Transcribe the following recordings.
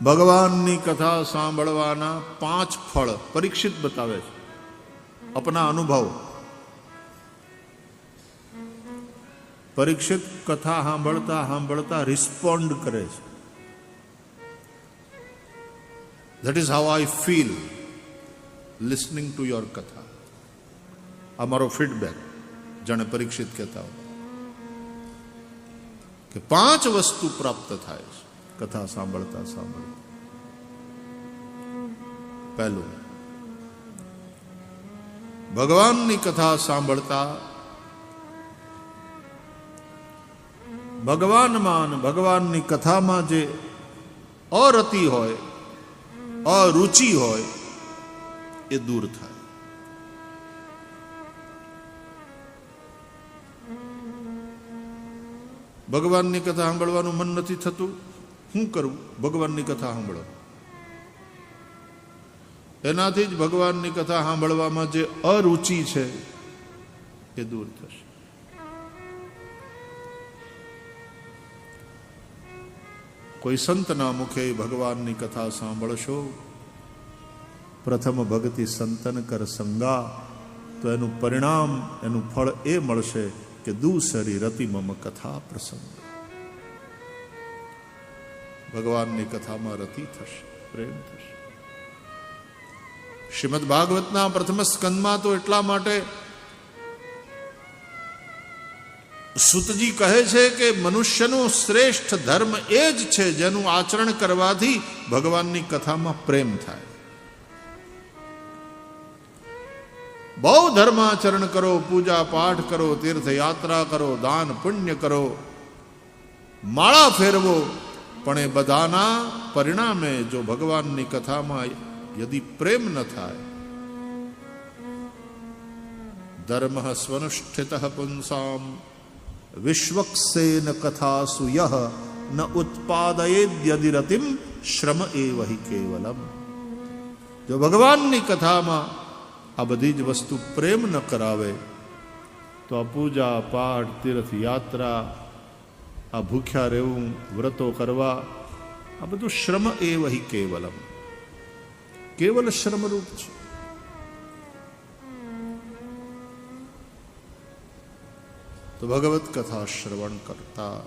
ભગવાનની કથા સાંભળવાના 5 ફળ પરીક્ષિત બતાવે છે અપના અનુભવ. પરીક્ષિત કથા સાંભળતા સાંભળતા રિસ્પોન્ડ કરે છે. That is how I feel listening to your કથા. આ મારો ફીડબેક. જાણે પરીક્ષિત કહેતા હોય કે 5 વસ્તુ પ્રાપ્ત થાય છે કથા સાંભળતા સાંભળતા. પહેલું, ભગવાનની કથા સાંભળતા ભગવાનમાં અને ભગવાનની કથામાં જે અરતિ હોય, અરુચિ હોય એ દૂર થાય. ભગવાનની કથા સાંભળવાનું મન નથી થતું, શું કરવું? ભગવાનની કથા સાંભળો. એનાથી જ ભગવાનની કથા સાંભળવામાં જે અરુચિ છે એ દૂર થશે. કોઈ સંતના મુખે ભગવાનની કથા સાંભળશો, પ્રથમ ભક્તિ સંતન કર સંગા, તો એનું પરિણામ, એનું ફળ એ મળશે કે દૂસરી રતિ મમ કથા પ્રસંગ. ભગવાનની કથામાં રતિ થશે, પ્રેમ થશે. શ્રીમદ ભાગવતના પ્રથમ સ્કંદમાં તો એટલા માટે સુતજી કહે છે કે મનુષ્યનું શ્રેષ્ઠ ધર્મ એ જ છે જેનું આચરણ કરવાથી ભગવાનની કથામાં પ્રેમ થાય. બહુ ધર્માચરણ કરો, પૂજા પાઠ કરો, તીર્થયાત્રા કરો, દાન પુણ્ય કરો, માળા ફેરવો, પણ એ બધાના પરિણામે જો ભગવાનની કથામાં યદિ પ્રેમ ન થાય, ધર્મ સ્વનુષ્ઠિત પુંસામ વિશ્વક્સેન કથાસુ યહ ન ઉત્પાદયેદ્યદિ રતિમ શ્રમ એવ હિ કેવલમ. જો ભગવાનની કથામાં આ બધી જ વસ્તુ પ્રેમ ન કરાવે તો આ પૂજા પાઠ, તીર્થયાત્રા, આ ભૂખ્યા રહેવું, વ્રતો કરવા, આ બધું શ્રમ એવ હિ કેવલમ, કેવલ શ્રમરૂપ છે. તો ભગવત કથા શ્રવણ કરતા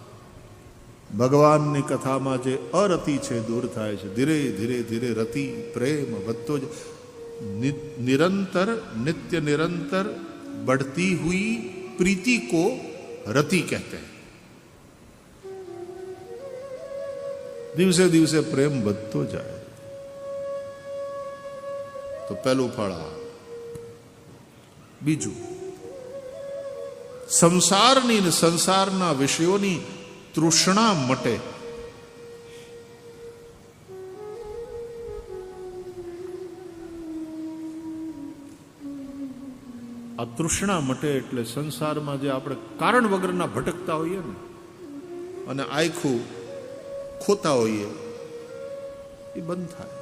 ભગવાનની કથામાં જે અરતિ છે દૂર થાય છે. ધીરે ધીરે ધીરે રતિ, પ્રેમ વધતો જ निरंतर नित्य निरंतर बढ़ती हुई प्रीति को रति कहते हैं. દિવસે દિવસે પ્રેમ વધતો જાય. તો પહેલું ફળ આ. બીજું, સંસારની ને સંસારના વિષયોની તૃષ્ણા મટે. આ તૃષ્ણા મટે એટલે સંસારમાં જે આપણે કારણ વગરના ભટકતા હોઈએ ને અને આખું ખોતા હોઈએ એ બંધ થાય.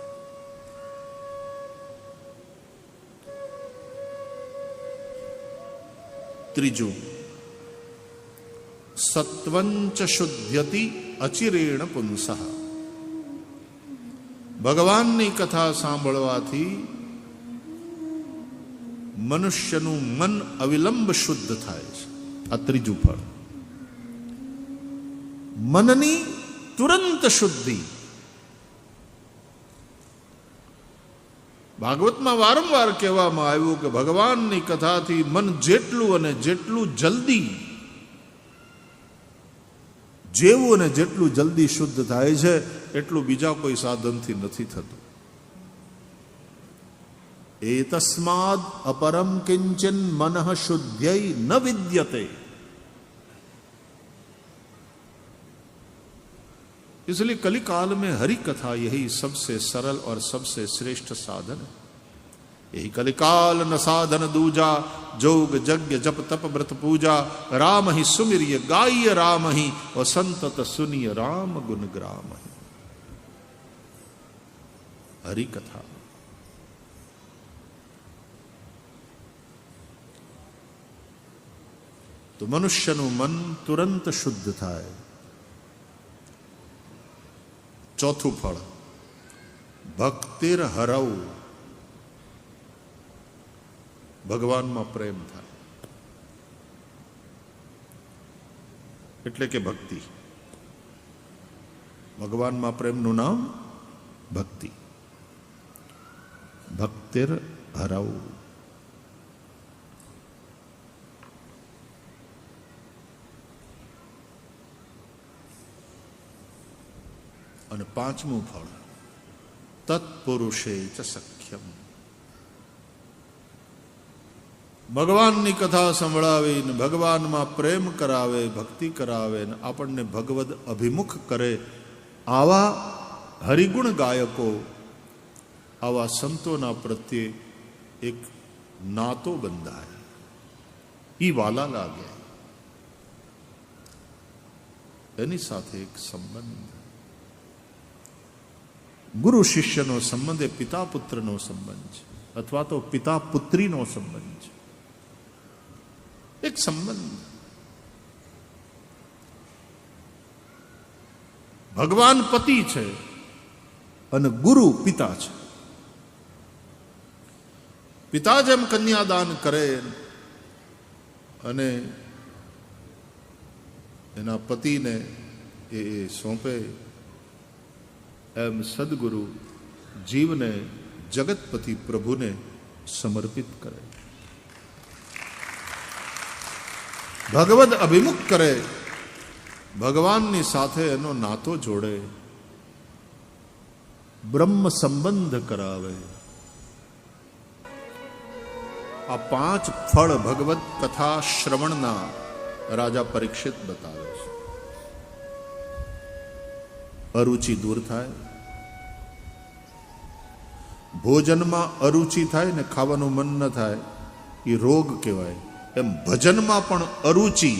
ત્રીજું, સત્વંચ શુદ્ધ્યતિ અચિરેણ પુંસઃ. ભગવાનની કથા સાંભળવાથી મનુષ્યનું મન અવિલંબ શુદ્ધ થાય છે. આ ત્રીજું ફળ. મનની તુરંત શુદ્ધિ. ભાગવતમાં વારંવાર કહેવામાં આવ્યું કે ભગવાનની કથાથી મન જેટલું અને જેટલું જલ્દી, જેવું અને જેટલું જલ્દી શુદ્ધ થાય છે એટલું બીજા કોઈ સાધનથી નથી થતું. एतस्माद् अपरम किंचन मनः शुद्ध्यै न विद्यते. इसलिए कलि काल में हरि कथा यही सबसे सरल और सबसे श्रेष्ठ साधन है. यही कलिकाल न साधन दूजा, जोग यज्ञ जप तप व्रत पूजा, राम ही सुमिरिय गाय राम ही और संतत सुनिय राम गुण ग्राम ही. हरि कथा. તો મનુષ્યનું મન તુરંત શુદ્ધ થાય. ચોથું ફળ, ભક્તિર હરવ, ભગવાનમાં પ્રેમ થાય એટલે કે ભક્તિ. ભગવાનમાં પ્રેમનું નામ ભક્તિ. ભક્તિર હરવ. અને પાંચમું ફળ તત્પુરુષે ચ સખ્યમ. ભગવાનની કથા સંભળાવીને ભગવાનમાં પ્રેમ કરાવે, ભક્તિ કરાવે ને આપણને ભગવદ અભિમુખ કરે, આવા હરિગુણ ગાયકો, આવા સંતોના પ્રત્યે એક નાતો બંધાય, ઈ વાલા લાગે, એની સાથે એક સંબંધ. ગુરુ શિષ્યનો સંબંધ એ પિતા પુત્રનો સંબંધ છે, અથવા તો પિતા પુત્રીનો સંબંધ છે. એક સંબંધ. ભગવાન પતિ છે અને ગુરુ પિતા છે. પિતા જેમ કન્યાદાન કરે અને એના પતિને એ સોંપે, એમ સદગુરુ જીવને જગતપતિ પ્રભુને સમર્પિત કરે, ભગવદ અભિમુખ કરે, ભગવાનની સાથે એનો નાતો જોડે, બ્રહ્મ સંબંધ કરાવે. આ પાંચ ફળ ભગવદ કથા શ્રવણના રાજા પરીક્ષિત બતાવે છે. અરુચિ દૂર થાય. ભોજનમાં અરુચિ થાય ને ખાવાનું મન ન થાય, એ રોગ કહેવાય. એમ ભજનમાં પણ અરુચિ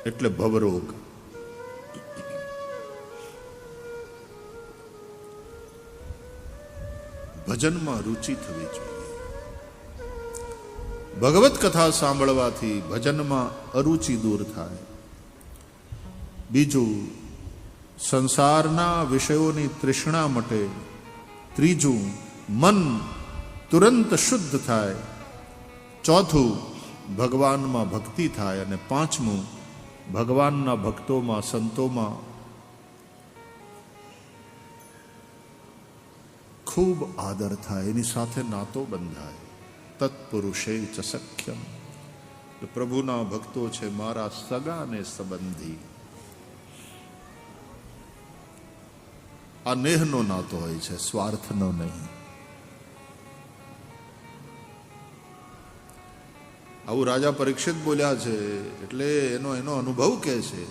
એટલે ભવરોગ. ભજનમાં રુચિ થવી જોઈએ. ભગવત કથા સાંભળવાથી ભજનમાં અરુચિ દૂર થાય. બીજું, સંસારના વિષયોની તૃષ્ણા મટે. ત્રીજું, મન તુરંત શુદ્ધ થાય. ચોથું, ભગવાનમાં ભક્તિ થાય. અને પાંચમું, ભગવાનના ભક્તોમાં, સંતોમાં ખૂબ આદર થાય, એની સાથે નાતો બંધાય. તત્પુરુષે ચ સખ્યમ. પ્રભુના ભક્તો છે મારા સગા ને સંબંધી. આ નેહનો નાતો હોય છે, સ્વાર્થનો નહીં. આવું રાજા પરીક્ષિત બોલ્યા છે એટલે એનો અનુભવ કહે છે.